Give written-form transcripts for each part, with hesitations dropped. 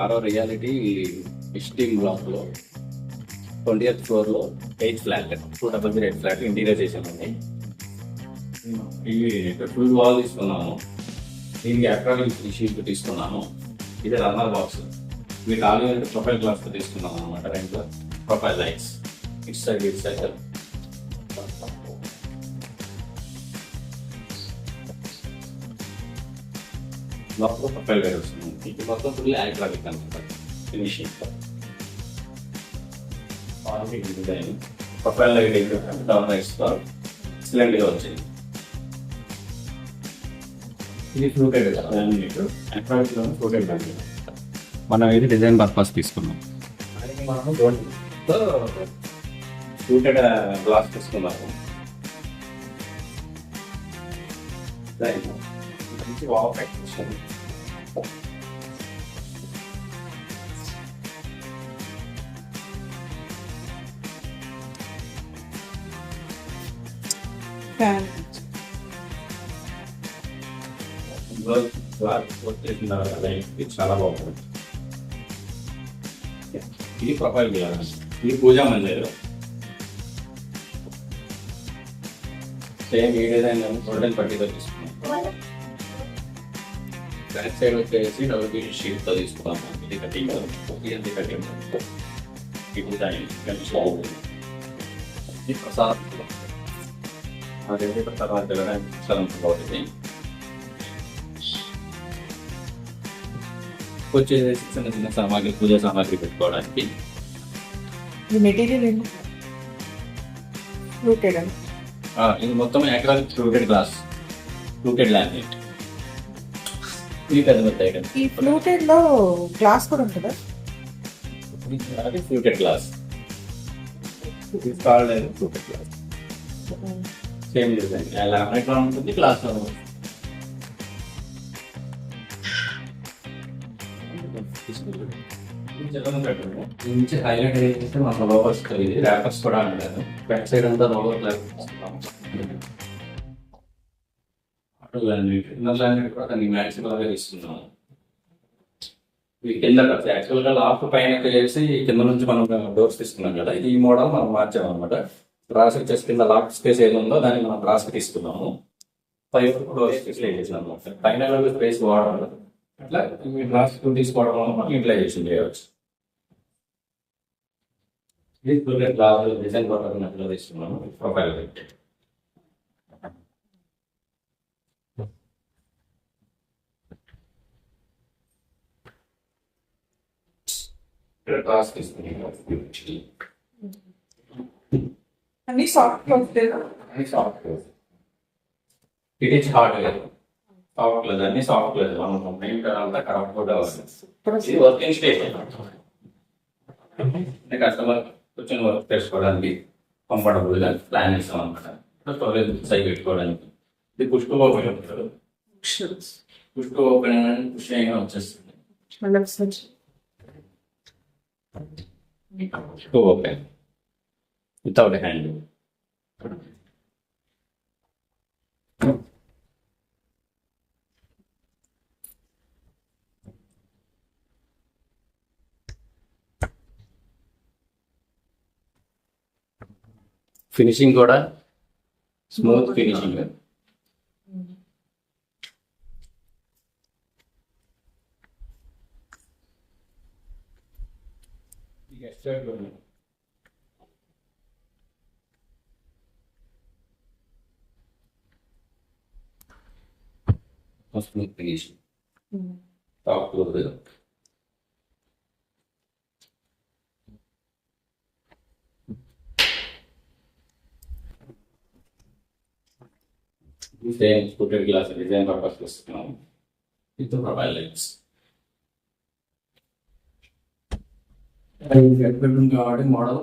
ఆరో reality steam black లో 20th floor లో 8th ఫ్లాట్ 200 ఫ్లాట్ ఇంటీరియర్ చేసామండి. ఇవి ఫుల్ వాల్ తీసుకున్నాము. దీనికి అక్రాలిక్ షీట్ తీసుకున్నాము. ఇది రన్నర్ బాక్స్. వీటి ఆల్రెడీ ప్రొఫైల్ గ్లాస్ తో తీసుకున్నాం అనమాట. రెండు ప్రొఫైల్ లైట్స్ ఇటు సైడ్ ఇటు సైడ్. లోపల ప్రొఫైల్ వేర్ వస్తుంది. ఇది మొత్తం ఫుల్ అక్రాలిక్ అనమాట. Finishing design profile light down lights తో ఎక్సలెంట్ గా వచ్చింది. ఇది ఫ్లూటెడ్ అక్రాలిక్ లో ఫ్లూటెడ్ బ్యాండ్. మనం ఇది డిజైన్ పర్పస్ తీసుకున్నాం. మనం ఫ్లూటెడ్ గ్లాస్ తీసుకున్నాము. మంచి వావ్ ఎఫెక్ట్ వస్తుంది. చాలా బాగుంది. ఇది ప్రొఫైల్ గ్లాస్. ఇది పూజా మందిర్. సేమ్ ఈ డిజైన్ గోల్డెన్ పట్టీతో తీసుకున్నాం. బ్యాక్ సైడ్ వచ్చేసి డబుల్ షీట్ తో తీసుకున్నాము. ఇది కటింగ్ ఇది కటింగ్ ఈ డిజైన్ మంచి బాగుంది. ఇది ప్రసాద్ అదే తర్వాత స్థలం బాగుంది. వచ్చేసి చిన్న చిన్న సామాగ్రి పూజా సామాగ్రి పెట్టుకోవడానికి. మెటీరియల్ ఇది మొత్తం acrylic fluted glass, fluted laminate. ఇది పెద్ద పెద్ద ఐటమ్. ఈ ఫ్లూటెడ్ లో గ్లాస్ కూడా ఉంటుందా? అది ఫ్లూటెడ్ గ్లాస్. ఇది called fluted glass. Same design laminate లో ఉంటుంది, గ్లాస్ లో ఉంటుంది. నుంచి హైలైట్ అయితే మన లోవర్స్ ర్యాపర్స్ కూడా అంటారు. బ్యాక్ సైడ్ అంతా లోవర్ లామినేట్ కూడా దానికి మ్యాక్సిమం గా ఇస్తున్నాము. కింద యాక్చువల్ గా లాఫ్ట్ పైన చేసి కింద నుంచి మనం డోర్స్ తీసుకున్నాం కదా. ఇది ఈ మోడల్ మనం మార్చాము అనమాట. రాసి వచ్చేసి కింద లాఫ్ట్ స్పేస్ ఏది ఉందో దాన్ని మనం రాసి తీసుకున్నాము. పై వరకు డోర్స్ ప్లే చేసినాం అనమాట. పైన స్పేస్ వాడాలి. అట్లా మీ గ్లాస్ తీసుకోవడం వల్ల మనం యూటిలైజేషన్ చేయవచ్చు. ఇది గ్లాస్ డిజైన్ పట్టుకున్నట్లు తీసుకున్నాము. ప్రొఫైల్ పెట్టి గ్లాస్ తీసుకున్నాము. అన్ని సాఫ్ట్ సాఫ్ట్ ఇది హార్డ్వేర్. సాఫ్ట్ లేదు, అన్ని సాఫ్ట్ లేదు. మనం మెయిన్ అంతా కరెక్ట్ కూడా ఇది వర్కింగ్ స్టేషన్. కస్టమర్ కూర్చొని వర్క్ చేసుకోవడానికి కంఫర్టబుల్ గా ప్లాన్ చేస్తాం అనమాట. స్టోరేజ్ సైజ్ పెట్టుకోవడానికి. ఇది పుష్ టు ఓపెన్ ఉంటుంది. పుష్ టు ఓపెన్ పుష్ అయినా వచ్చేస్తుంది. Push to open without hand. Finishing కూడా smooth finishing. Smooth finishing top floor. Same fluted glass design purpose వస్తున్నాము. With profile lights. బెడ్రూమ్ కాబట్టి మోడల్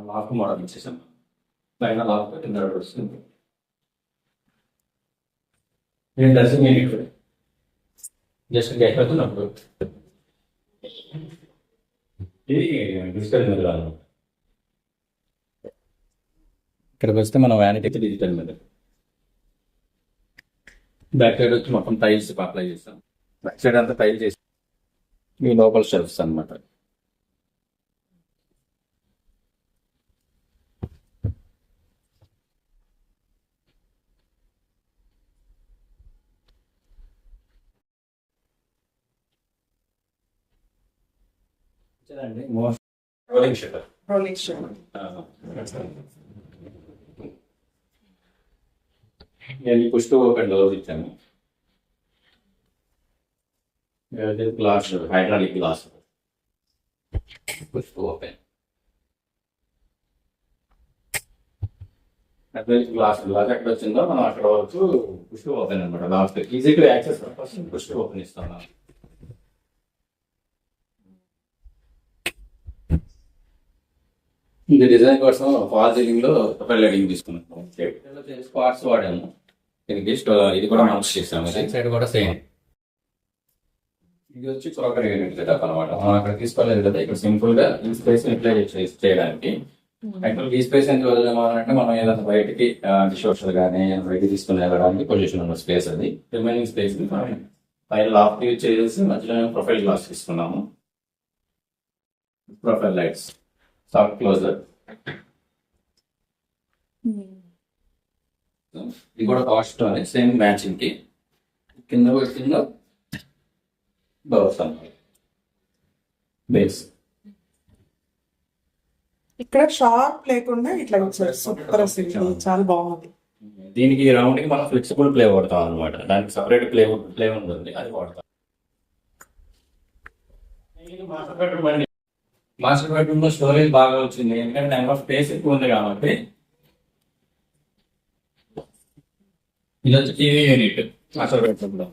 లాక్ మోడల్ ఇచ్చేసాం. పైన lock కింద వస్తుంది. నేను డ్రెస్సింగ్ యూనిట్ జస్ట్ గెట్ అవుతున్నప్పుడు ఇది డిజిటల్ మీద. ఇక్కడికి వస్తే మనం వ్యానిటీ డిజిటల్ మీద. బ్యాక్ సైడ్ వచ్చి మొత్తం టైల్స్ అప్లై చేస్తాం. బ్యాక్ సైడ్ అంతా టైల్ చేసి ఈ లోపల షెల్ఫ్స్ అన్నమాట. Rolling shutter. Rolling stone. నేను పుష్ టు ఓపెన్ డోర్స్ ఇచ్చాను. Glass, hydraulic glass, push to open. Glass glass ఎక్కడ వచ్చిందో మనం అక్కడ వరకు పుష్ టు ఓపెన్ అనమాట. Last easy to access purpose push to open ఇస్తాను. ఇది డిజైన్ కోసం ఫాల్ సీలింగ్ లో ప్రొఫైల్ లైటింగ్ తీసుకున్నాం. స్పాట్స్ వాడాము. దీనికి ఇది కూడా మౌంట్ చేసాము. సైడ్ కూడా సేమ్. ఇది వచ్చి క్రోకరీ యూనిట్ సెటప్ అనమాట. మనం అక్కడ తీసుకోలేదు కదా, ఇక్కడ సింపుల్ గా ఈ స్పేస్ అప్లై చేయడానికి. యాక్చువల్ ఈ స్పేస్ ఎంత వదిలేమంటే మనం ఏదైనా బయటికి డిష్ వాషర్ కానీ బయటికి తీసుకుని వెళ్ళడానికి పొజిషన్ ఉన్న స్పేస్ అది. రిమైనింగ్ స్పేస్ ని మనం పైన లాఫ్ట్ యూజ్ చేసి మధ్యలో ప్రొఫైల్ గ్లాస్ తీసుకున్నాము. Profile lights, soft closer. ఇది కూడా కాస్ట్ అని సేమ్ మ్యాచింగ్ కి కింద డోర్స్ అన్నమాట. బేస్ ఇక్కడ షార్ప్ లేకుండా ఇట్లా వచ్చారు. సూపర్ అసలు చాలా బాగుంది. దీనికి రౌండ్ కి మనం ఫ్లెక్సిబుల్ ప్లే వాడతాం అనమాట. దానికి సపరేట్ ప్లే ఉంటుంది, అది వాడతాం. మాస్టర్ బెడ్రూమ్ లో స్టోరేజ్ బాగా వచ్చింది, ఎందుకంటే నెంబర్ ఆఫ్ స్పేస్ ఎక్కువ ఉంది కాబట్టి. ఇది వచ్చి టీవీ యూనిట్ మాస్టర్ బెడ్రూమ్ లో.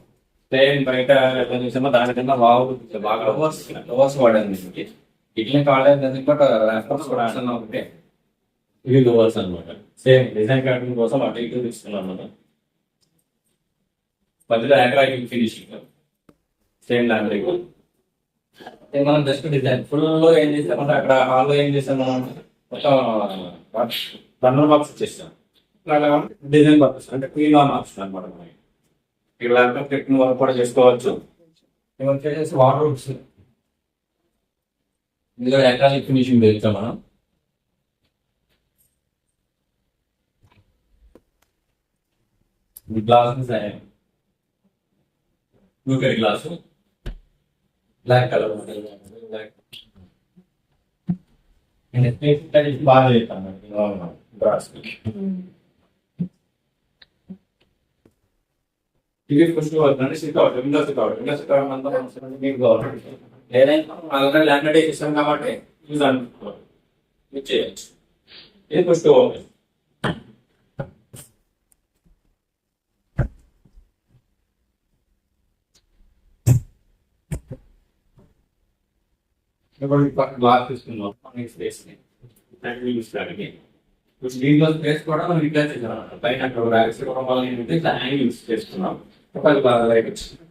సేమ్ బయట ఎట్లా చూసామో దానికన్నా బాగా లోవర్స్ వాడాను. దీనికి ఇట్లనే కాలేదు, బట్ ర్యాపర్స్ కూడా ఒకటే. ఇవి లోవర్స్ అనమాట. సేమ్ డిజైన్ ప్యాటర్న్ కోసం అటు ఇటు తీసుకున్నాం మనం. మధ్యలో యాండ్రాయిడ్ ఫినిషింగ్, సేమ్ ల్యాండ్రింగ్. మనం జస్ట్ డిజైన్ ఫుల్ లో ఏం చేస్తామంటే అక్కడ హాల్లో ఏం చేస్తాం మనం మొత్తం రన్నర్ బాక్స్ ఇచ్చేస్తాం. డిజైన్ పర్పస్ అంటే క్లీన్ ఆన్ ఆప్షన్ అనమాట. మనకి ఇక్కడ ల్యాప్టాప్ టెక్నిక్ వర్క్ కూడా చేసుకోవచ్చు. వచ్చేసి వాటర్ రూమ్స్, ఇందులో ఎలక్ట్రానిక్ ఫినిషింగ్ తెలుస్తాం మనం. గ్లాస్ బ్లూకెట్ గ్లాసు, బ్లాక్ కలర్ బాగా చేస్తాను. ఇది ఫస్ట్ అంటే సిట్అవుట్, విండో సిట్అవుట్ అంతా మీకు కావాలి. ఏదైనా ఆల్రెడీ ల్యాండ్ చేస్తాం కాబట్టి యూజ్ అనుకోవాలి, యూజ్ చేయొచ్చు. ఇది ఫస్ట్ ఓపెన్. గ్లాస్ తీసుకున్నాం స్పేస్ దీంట్లో స్పేస్ కూడా మనం ఇట్లా చేసాం. పైన అక్కడ ర్యాక్స్ కూడా వల్ల ఏంటంటే ఇట్లా హ్యాంగ్ యూస్ చేస్తున్నాం. ఒకవేళ బాగా లైట్ వచ్చింది.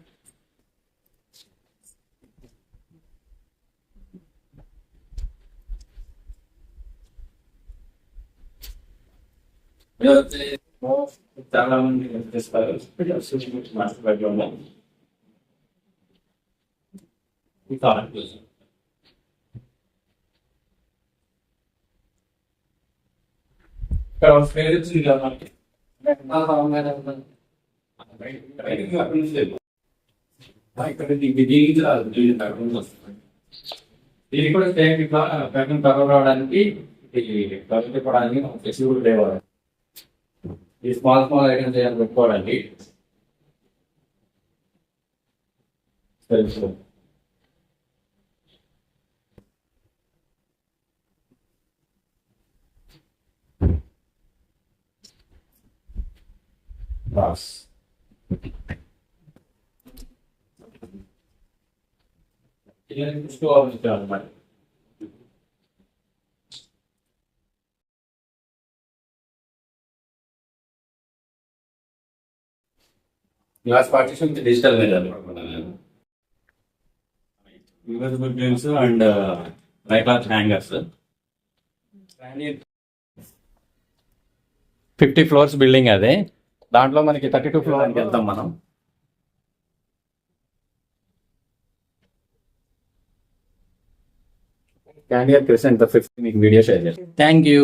చాలా మంది చేస్తారు మాస్టర్ బెడ్రూమ్ లో. ఇక్కడ స్పేస్ వచ్చింది కదా మనకి. ఇక్కడ దీనికి కూడా సేమ్ ఇట్లా ప్యాకింగ్ కవర్ రావడానికి పెట్టుకోవడానికి ఫ్లెక్సిబుల్ తేవాలి. ఈ స్మాల్ ఐటమ్స్ ఏమైనా పెట్టుకోవడానికి తెలుసు. బాక్స్ అన్నమాట. గ్లాస్ పార్టిషన్ డిజిటల్ మీద యూఎస్బీ డ్రిల్స్ అండ్ రైక్లాత్ హ్యాంగర్స్. 50 floors బిల్డింగ్ అదే. దాంట్లో మనకి 32 floors వెళ్తాం మనం. క్యాండియర్ క్రిసెంట్ 50 మీకు వీడియో షేర్ చేస్తాను. Thank you.